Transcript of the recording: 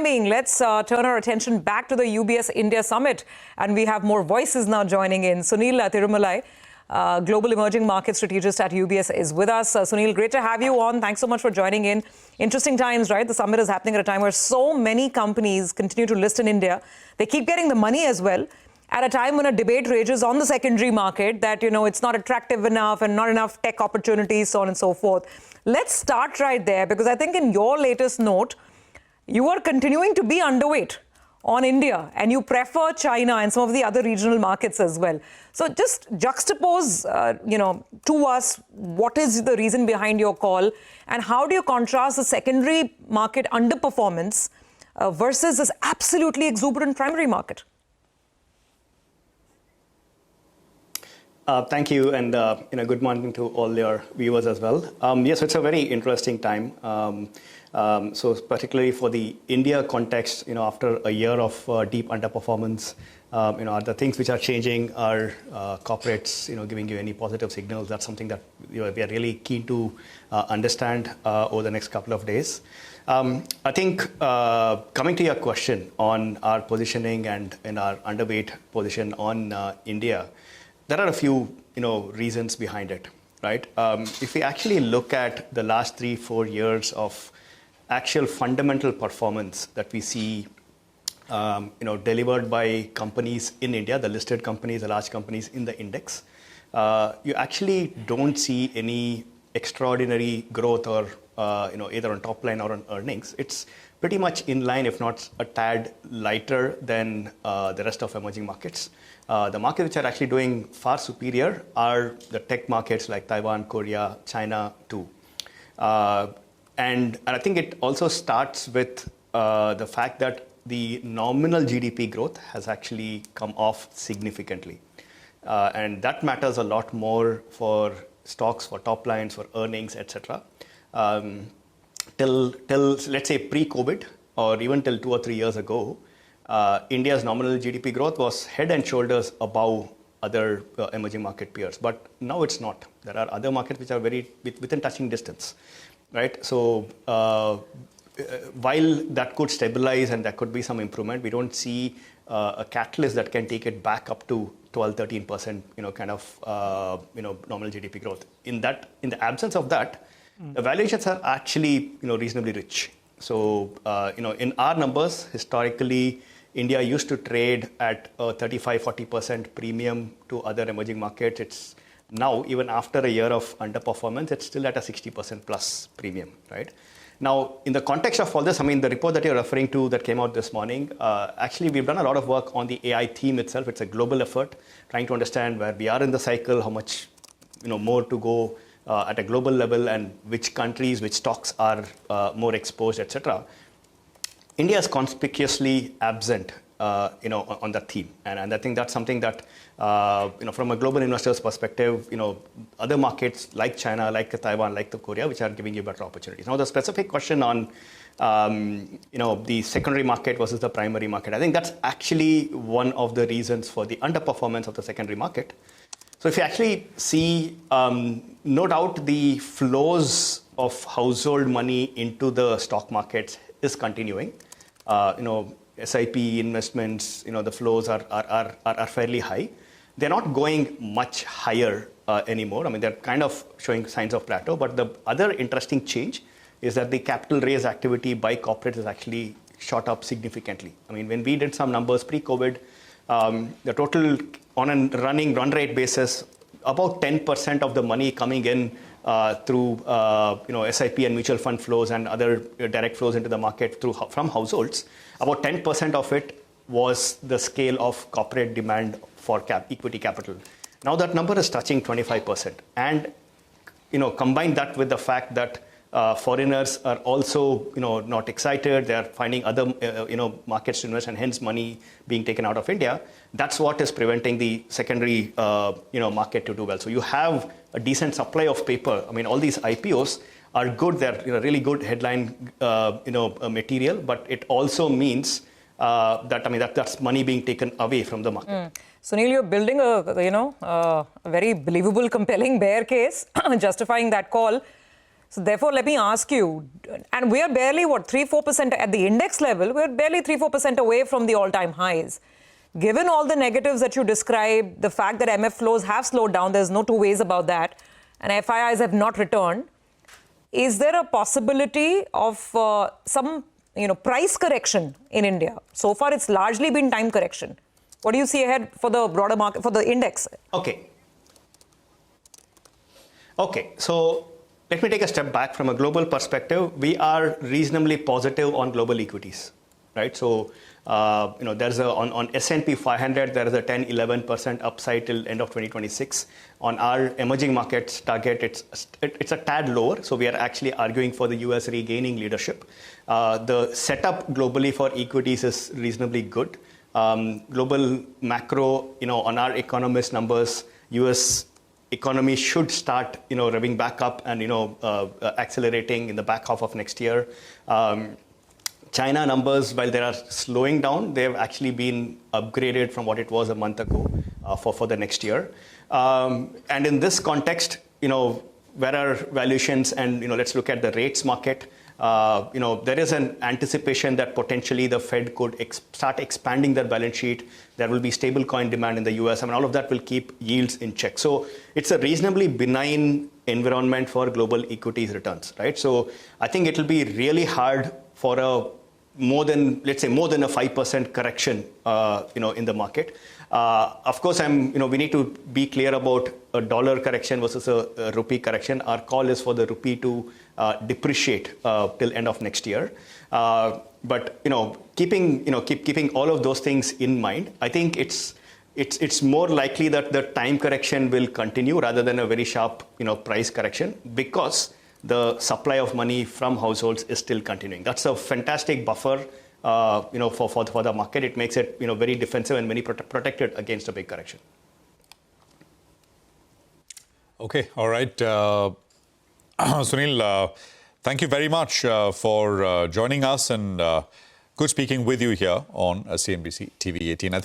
being, let's turn our attention back to the UBS India Summit. And we have more voices now joining in. Sunil Tirumalai, Global Emerging Market Strategist at UBS, is with us. Sunil, great to have you on. Thanks so much for joining in. Interesting times, right? The summit is happening at a time where so many companies continue to list in India. They keep getting the money as well, at a time when a debate rages on the secondary market that, it's not attractive enough and not enough tech opportunities, so on and so forth. Let's start right there, because I think in your latest note, you are continuing to be underweight on India and you prefer China and some of the other regional markets as well. So just juxtapose, to us, what is the reason behind your call and how do you contrast the secondary market underperformance versus this absolutely exuberant primary market? Thank you, and good morning to all your viewers as well. Yes, it's a very interesting time. So particularly for the India context, after a year of deep underperformance, are the things which are changing? Are corporates, giving you any positive signals? That's something that we are really keen to understand over the next couple of days. I think coming to your question on our positioning and in our underweight position on India, there are a few, reasons behind it, right? If we actually look at the last 3-4 years of actual fundamental performance that we see, delivered by companies in India, the listed companies, the large companies in the index, you actually don't see any extraordinary growth or, either on top line or on earnings. It's pretty much in line, if not a tad lighter than the rest of emerging markets. The markets which are actually doing far superior are the tech markets like Taiwan, Korea, China too. And I think it also starts with the fact that the nominal GDP growth has actually come off significantly. And that matters a lot more for stocks, for top lines, for earnings, etc. Till let's say pre-COVID, or even till 2 or 3 years ago, India's nominal GDP growth was head and shoulders above other emerging market peers. But now it's not. There are other markets which are very within touching distance, right? So while that could stabilize and there could be some improvement, we don't see a catalyst that can take it back up to 12-13%, nominal GDP growth. In the absence of that, the valuations are actually, reasonably rich. So, in our numbers, historically, India used to trade at a 35-40% premium to other emerging markets. It's now, even after a year of underperformance, it's still at a 60% plus premium, right? Now, in the context of all this, the report that you're referring to that came out this morning, actually, we've done a lot of work on the AI theme itself. It's a global effort, trying to understand where we are in the cycle, how much, more to go at a global level, and which countries, which stocks are more exposed, etc. India is conspicuously absent, on that theme, and I think that's something that, from a global investor's perspective, other markets like China, like Taiwan, like Korea, which are giving you better opportunities. Now, the specific question on, the secondary market versus the primary market, I think that's actually one of the reasons for the underperformance of the secondary market. So if you actually see, no doubt the flows of household money into the stock markets is continuing. SIP investments, the flows are fairly high. They're not going much higher anymore. They're kind of showing signs of plateau. But the other interesting change is that the capital raise activity by corporates is actually shot up significantly. When we did some numbers pre-COVID, the total on a run rate basis, about 10% of the money coming in through SIP and mutual fund flows and other direct flows into the market from households, about 10% of it was the scale of corporate demand for equity capital. Now that number is touching 25%. And combine that with the fact that foreigners are also not excited. They are finding other markets to invest, and hence money being taken out of India. That's what is preventing the secondary market to do well. So you have a decent supply of paper. All these IPOs are good. They're really good headline material, but it also means that's money being taken away from the market. Sunil, you're building a very believable, compelling bear case, justifying that call. So therefore, let me ask you, and we are barely, 3-4% at the index level, we're barely 3-4% away from the all-time highs. Given all the negatives that you described, the fact that MF flows have slowed down, there's no two ways about that, and FIIs have not returned, is there a possibility of some price correction in India? So far, it's largely been time correction. What do you see ahead for the broader market, for the index? Okay. So let me take a step back. From a global perspective, we are reasonably positive on global equities, right? So, there's on S&P 500, there is a 10-11% upside till end of 2026. On our emerging markets target, it's a tad lower. So we are actually arguing for the US regaining leadership. The setup globally for equities is reasonably good. Global macro, on our economist numbers, US economy should start, revving back up and, accelerating in the back half of next year. China numbers, while they are slowing down, they have actually been upgraded from what it was a month ago for the next year. And in this context, where are valuations? And let's look at the rates market. There is an anticipation that potentially the Fed could start expanding their balance sheet. There will be stable coin demand in the US. I mean, all of that will keep yields in check. So it's a reasonably benign environment for global equities returns, right? So I think it will be really hard for more than a 5% correction, in the market. Of course, we need to be clear about a dollar correction versus a rupee correction. Our call is for the rupee to depreciate till end of next year. But keeping all of those things in mind, I think it's more likely that the time correction will continue rather than a very sharp price correction, because the supply of money from households is still continuing. That's a fantastic buffer, for the market. It makes it, very defensive and very protected against a big correction. Okay, all right. Sunil, thank you very much for joining us, and good speaking with you here on CNBC TV 18.